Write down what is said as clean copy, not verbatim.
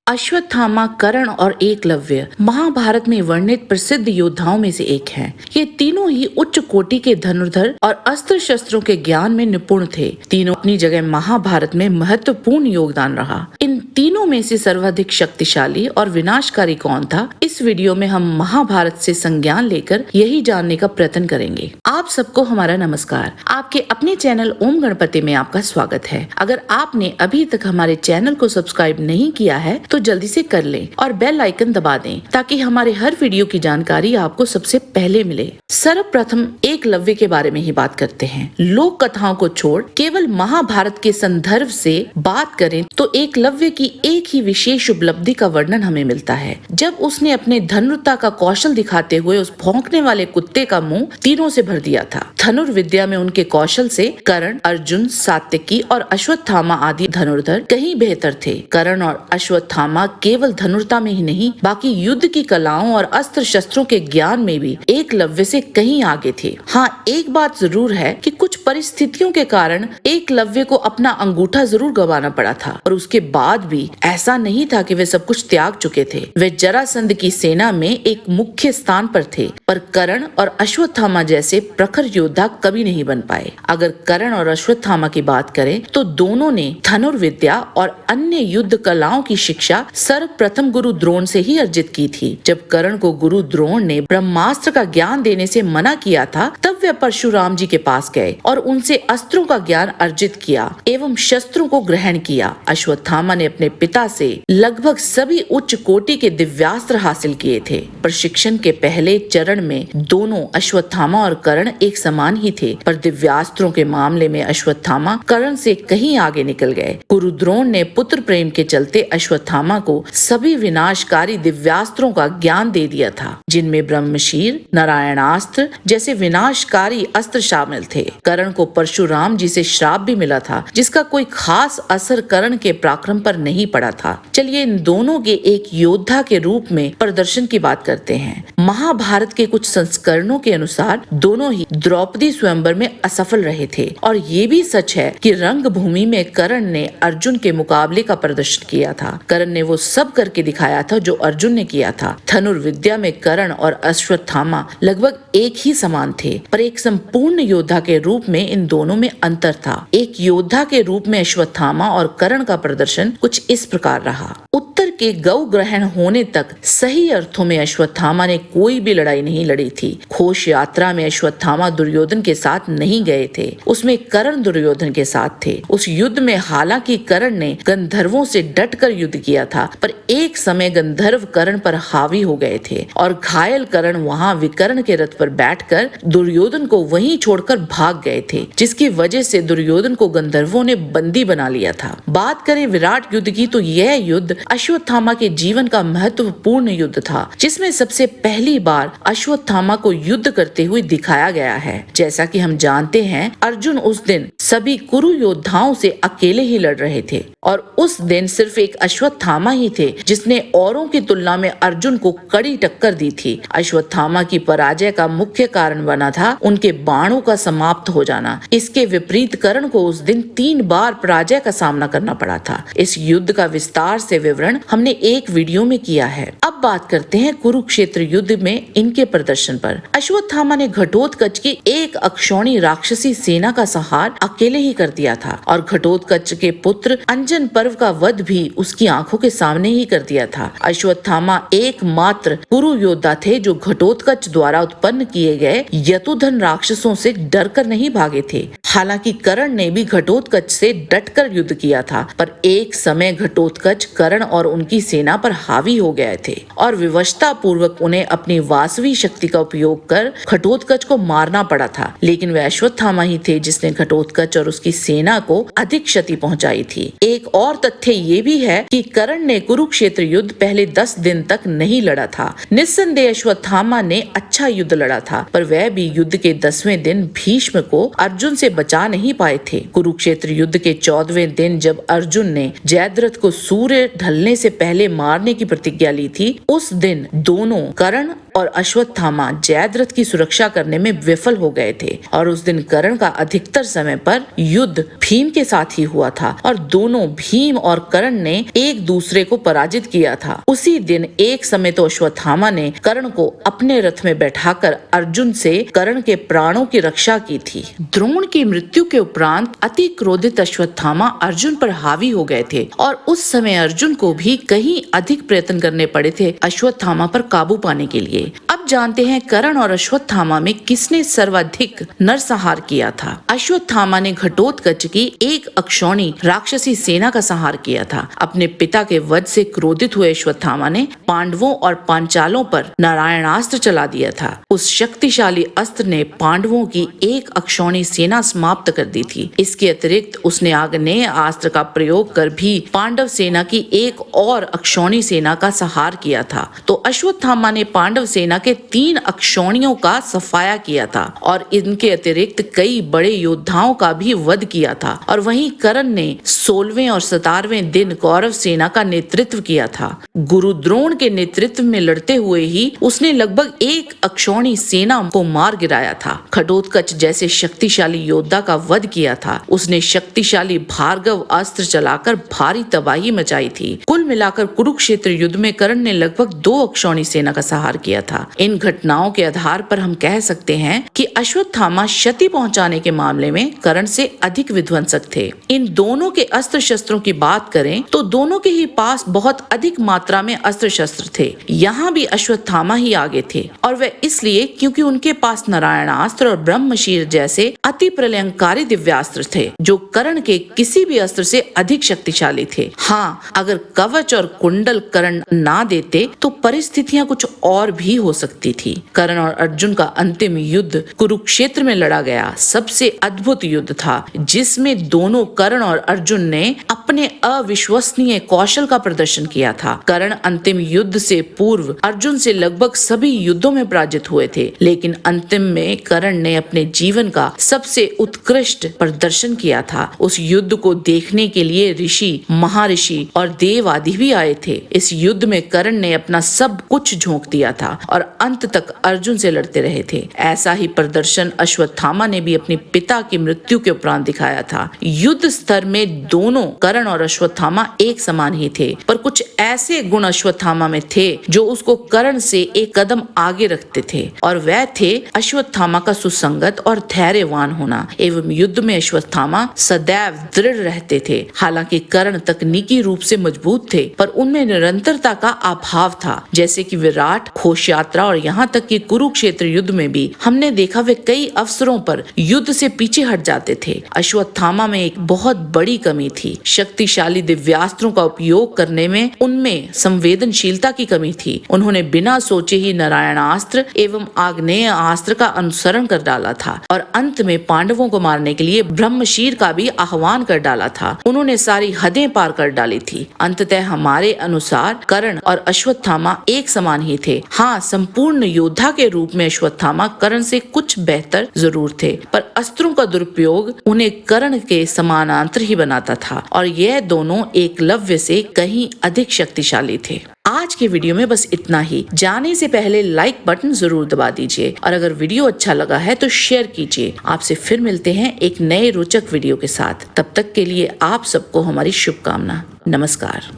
अश्वत्थामा, कर्ण और एकलव्य महाभारत में वर्णित प्रसिद्ध योद्धाओं में से एक हैं। ये तीनों ही उच्च कोटि के धनुर्धर और अस्त्र शस्त्रों के ज्ञान में निपुण थे। तीनों अपनी जगह महाभारत में महत्वपूर्ण योगदान रहा। इन तीनों में से सर्वाधिक शक्तिशाली और विनाशकारी कौन था, इस वीडियो में हम महाभारत से संज्ञान लेकर यही जानने का प्रयत्न करेंगे। आप सबको हमारा नमस्कार। आपके अपने चैनल ओम गणपति में आपका स्वागत है। अगर आपने अभी तक हमारे चैनल को सब्सक्राइब नहीं किया है तो जल्दी से कर लें और बेल आइकन दबा दें ताकि हमारे हर वीडियो की जानकारी आपको सबसे पहले मिले। सर्वप्रथम एकलव्य के बारे में ही बात करते हैं। लोक कथाओं को छोड़ केवल महाभारत के संदर्भ से बात करें तो एकलव्य की एक ही विशेष उपलब्धि का वर्णन हमें मिलता है, जब उसने अपने धनुर्ता का कौशल दिखाते हुए उस भौंकने वाले कुत्ते का मुंह तीरों से भर दिया था। धनुर्विद्या में उनके कौशल से कर्ण, अर्जुन, सात्यकी और अश्वत्थामा आदि धनुर्धर कहीं बेहतर थे। कर्ण और अश्वत्थामा केवल धनुर्ता में ही नहीं, बाकी युद्ध की कलाओं और अस्त्र शस्त्रों के ज्ञान में भी एकलव्य से कहीं आगे थे। हाँ, एक बात जरूर है कि कुछ परिस्थितियों के कारण एकलव्य को अपना अंगूठा जरूर गंवाना पड़ा था, और उसके बाद भी ऐसा नहीं था कि वे सब कुछ त्याग चुके थे। वे जरासंध की सेना में एक मुख्य स्थान पर थे, पर कर्ण और अश्वत्थामा जैसे प्रखर योद्धा कभी नहीं बन पाए। अगर कर्ण और अश्वत्थामा की बात करें तो दोनों ने धनुर्विद्या और अन्य युद्ध कलाओं की शिक्षा सर्वप्रथम गुरु द्रोण से ही अर्जित की थी। जब कर्ण को गुरु द्रोण ने ब्रह्मास्त्र का ज्ञान देने से मना किया था, तब वे परशुराम जी के पास गए और उनसे अस्त्रों का ज्ञान अर्जित किया एवं शस्त्रों को ग्रहण किया। अश्वत्थामा ने अपने पिता से लगभग सभी उच्च कोटि के दिव्यास्त्र हासिल किए थे। प्रशिक्षण के पहले चरण में दोनों अश्वत्थामा और कर्ण एक समान ही थे, पर दिव्यास्त्रों के मामले में अश्वत्थामा कर्ण से कहीं आगे निकल गए। गुरु द्रोण ने पुत्र प्रेम के चलते अश्वत्थामा को सभी विनाशकारी दिव्यास्त्रों का ज्ञान दे दिया था, जिनमें ब्रह्मशीर, नारायणास्त्र जैसे विनाशकारी अस्त्र शामिल थे। कर्ण को परशुराम जी से श्राप भी मिला था, जिसका कोई खास असर कर्ण के पराक्रम पर नहीं पड़ा था। चलिए इन दोनों के एक योद्धा के रूप में प्रदर्शन की बात करते हैं। महाभारत के कुछ संस्करणों के अनुसार दोनों ही द्रौपदी स्वयंवर में असफल रहे थे, और ये भी सच है कि रंगभूमि में कर्ण ने अर्जुन के मुकाबले का प्रदर्शन किया था। कर्ण ने वो सब करके दिखाया था जो अर्जुन ने किया था। धनुर्विद्या में कर्ण और अश्वत्थामा लगभग एक ही समान थे, पर एक संपूर्ण योद्धा के रूप में इन दोनों में अंतर था। एक योद्धा के रूप में अश्वत्थामा और कर्ण का प्रदर्शन कुछ इस प्रकार रहा। उत्तर के गौ ग्रहण होने तक सही अर्थों में अश्वत्थामा ने कोई भी लड़ाई नहीं लड़ी थी। घोष यात्रा में अश्वत्थामा दुर्योधन के साथ नहीं गए थे, उसमें कर्ण दुर्योधन के साथ थे। उस युद्ध में हालांकि कर्ण ने गंधर्वों से डटकर युद्ध किया था, पर एक समय गंधर्व कर्ण पर हावी हो गए थे और घायल कर्ण वहां विकर्ण के रथ पर बैठकर दुर्योधन को वहीं छोड़कर भाग गए थे, जिसकी वजह से दुर्योधन को गंधर्वों ने बंदी बना लिया था। बात करें विराट युद्ध की तो यह युद्ध अश्वत्थामा के जीवन का महत्वपूर्ण युद्ध था, जिसमें सबसे पहली बार अश्वत्थामा को युद्ध करते हुए दिखाया गया है। जैसा कि हम जानते हैं, अर्जुन उस दिन सभी कुरु योद्धाओं से अकेले ही लड़ रहे थे, और उस दिन सिर्फ एक अश्वत्थामा ही थे जिसने औरों की तुलना में अर्जुन को कड़ी टक्कर दी थी। अश्वत्थामा की पराजय का मुख्य कारण बना था उनके बाणों का समाप्त हो जाना। इसके विपरीत कर्ण को उस दिन 3 बार पराजय का सामना करना पड़ा था। इस युद्ध का विस्तार से विवरण हमने एक वीडियो में किया है। अब बात करते हैं कुरुक्षेत्र युद्ध में इनके प्रदर्शन पर। अश्वत्थामा ने घटोत्कच की एक अक्षौणी राक्षसी सेना का संहार अकेले ही कर दिया था, और घटोत्कच के पुत्र अंजन पर्व का वध भी उसकी आंखों के सामने ही कर दिया था। अश्वत्थामा एकमात्र कुरु योद्धा थे जो घटोत्कच द्वारा उत्पन्न किए गए यतुधन राक्षसों से डरकर नहीं भागे थे। हालांकि कर्ण ने भी घटोत्कच से डटकर युद्ध किया था, पर एक समय घटोत्कच कर्ण और उनकी सेना पर हावी हो गए थे, और विवशता पूर्वक उन्हें अपनी वासवी शक्ति का उपयोग कर घटोत्कच को मारना पड़ा था। लेकिन वह अश्वत्थामा ही थे जिसने घटोत्कच और उसकी सेना को अधिक क्षति पहुंचाई थी। एक और तथ्य ये भी है कि कर्ण ने कुरुक्षेत्र युद्ध पहले 10 दिन तक नहीं लड़ा था। निस्संदेह अश्वत्थामा ने अच्छा युद्ध लड़ा था, पर वह भी युद्ध के 10वें दिन भीष्म को अर्जुन से बचा नहीं पाए थे। कुरुक्षेत्र युद्ध के 14वें दिन जब अर्जुन ने जयद्रथ को सूर्य ढलने से पहले मारने की प्रतिज्ञा ली थी, उस दिन दोनों कर्ण और अश्वत्थामा जयद्रथ की सुरक्षा करने में विफल हो गए थे और उस दिन कर्ण का अधिकतर समय पर युद्ध भीम के साथ ही हुआ था और दोनों भीम और कर्ण ने एक दूसरे को पराजित किया था। उसी दिन एक समय तो अश्वत्थामा ने कर्ण को अपने रथ में बैठाकर अर्जुन से कर्ण के प्राणों की रक्षा की थी। द्रोण की मृत्यु के उपरांत अति क्रोधित अश्वत्थामा अर्जुन पर हावी हो गए थे और उस समय अर्जुन को भी कहीं अधिक प्रयत्न करने पड़े थे अश्वत्थामा पर काबू पाने के लिए। अब जानते हैं कर्ण और अश्वत्थामा में किसने सर्वाधिक नरसंहार किया था। अश्वत्थामा ने घटोत्कच की एक अक्षौणी राक्षसी सेना का संहार किया था। अपने पिता के वध से क्रोधित हुए अश्वत्थामा ने पांडवों और पांचालों पर नारायणास्त्र चला दिया था। उस शक्तिशाली अस्त्र ने पांडवों की एक अक्षौणी सेना समाप्त कर दी थी। इसके अतिरिक्त उसने आग्नेय अस्त्र का प्रयोग कर भी पांडव सेना की एक और अक्षौणी सेना का संहार किया था। तो अश्वत्थामा ने पांडव सेना के 3 अक्षौणियों का सफाया किया था और इनके अतिरिक्त कई बड़े योद्धाओं का भी वध किया था। और वहीं कर्ण ने 16वें और 17वें दिन कौरव सेना का नेतृत्व किया था। गुरु द्रोण के नेतृत्व में लड़ते हुए ही उसने लगभग एक अक्षौणी सेना को मार गिराया था। घटोत्कच जैसे शक्तिशाली योद्धा का वध किया था। उसने शक्तिशाली भार्गव अस्त्र चलाकर भारी तबाही मचाई थी। कुल मिलाकर कुरुक्षेत्र युद्ध में कर्ण ने लगभग 2 अक्षौणी सेना का संहार किया था। इन घटनाओं के आधार पर हम कह सकते हैं कि अश्वत्थामा क्षति पहुंचाने के मामले में कर्ण से अधिक विध्वंसक थे। इन दोनों के अस्त्र शस्त्रों की बात करें तो दोनों के ही पास बहुत अधिक मात्रा में अस्त्र शस्त्र थे। यहाँ भी अश्वत्थामा ही आगे थे और वह इसलिए क्योंकि उनके पास नारायणास्त्र और ब्रह्मशीर जैसे अति प्रलयंकारी दिव्यास्त्र थे जो कर्ण के किसी भी अस्त्र से अधिक शक्तिशाली थे। हाँ, अगर कवच और कुंडल कर्ण ना देते तो परिस्थितियां कुछ और भी हो सकती थी। कर्ण और अर्जुन का अंतिम युद्ध कुरुक्षेत्र में लड़ा गया सबसे अद्भुत युद्ध था जिसमें दोनों कर्ण और अर्जुन ने अपने अविश्वसनीय कौशल का प्रदर्शन किया था। कर्ण अंतिम युद्ध से पूर्व अर्जुन से लगभग सभी युद्धों में पराजित हुए थे, लेकिन अंतिम में कर्ण ने अपने जीवन का सबसे उत्कृष्ट प्रदर्शन किया था। उस युद्ध को देखने के लिए ऋषि, महर्षि और देव आदि भी आए थे। इस युद्ध में कर्ण ने अपना सब कुछ झोंक दिया था और अंत तक अर्जुन से लड़ते रहे थे। ऐसा ही प्रदर्शन अश्वत्थामा ने भी अपने पिता की मृत्यु के उपरांत दिखाया था। युद्ध स्तर में दोनों कर्ण और अश्वत्थामा एक समान ही थे, पर कुछ ऐसे गुण अश्वत्थामा में थे जो उसको कर्ण से एक कदम आगे रखते थे और वह थे अश्वत्थामा का सुसंगत और धैर्यवान होना एवं युद्ध में अश्वत्थामा सदैव दृढ़ रहते थे। हालांकि कर्ण तकनीकी रूप से मजबूत थे पर उनमें निरंतरता का अभाव था। जैसे कि विराट, घोष यात्रा और यहाँ तक कि कुरुक्षेत्र युद्ध में भी हमने देखा वे कई अवसरों पर युद्ध से पीछे हट जाते थे। अश्वत्थामा में एक बहुत बड़ी कमी थी। शक्तिशाली दिव्यास्त्रों का उपयोग करने में उनमें संवेदनशीलता की कमी थी। उन्होंने बिना सोचे ही नारायणास्त्र एवं आग्नेय अस्त्र का अनुसरण कर डाला था और अंत में पांडवों को मारने के लिए ब्रह्मशीर का भी आह्वान कर डाला था। उन्होंने सारी हदें पार कर डाली थी। अंततः हमारे अनुसार कर्ण और अश्वत्थामा एक समान ही थे। हाँ, संपूर्ण योद्धा के रूप में अश्वत्थामा कर्ण से कुछ बेहतर जरूर थे, पर अस्त्रों का दुरुपयोग उन्हें कर्ण के समानांतर ही बनाता था और यह दोनों एकलव्य से कहीं अधिक शक्तिशाली थे। आज के वीडियो में बस इतना ही। जाने से पहले लाइक बटन जरूर दबा दीजिए और अगर वीडियो अच्छा लगा है तो शेयर कीजिए। आपसे फिर मिलते हैं एक नए रोचक वीडियो के साथ। तब तक के लिए आप सबको हमारी शुभकामना। नमस्कार।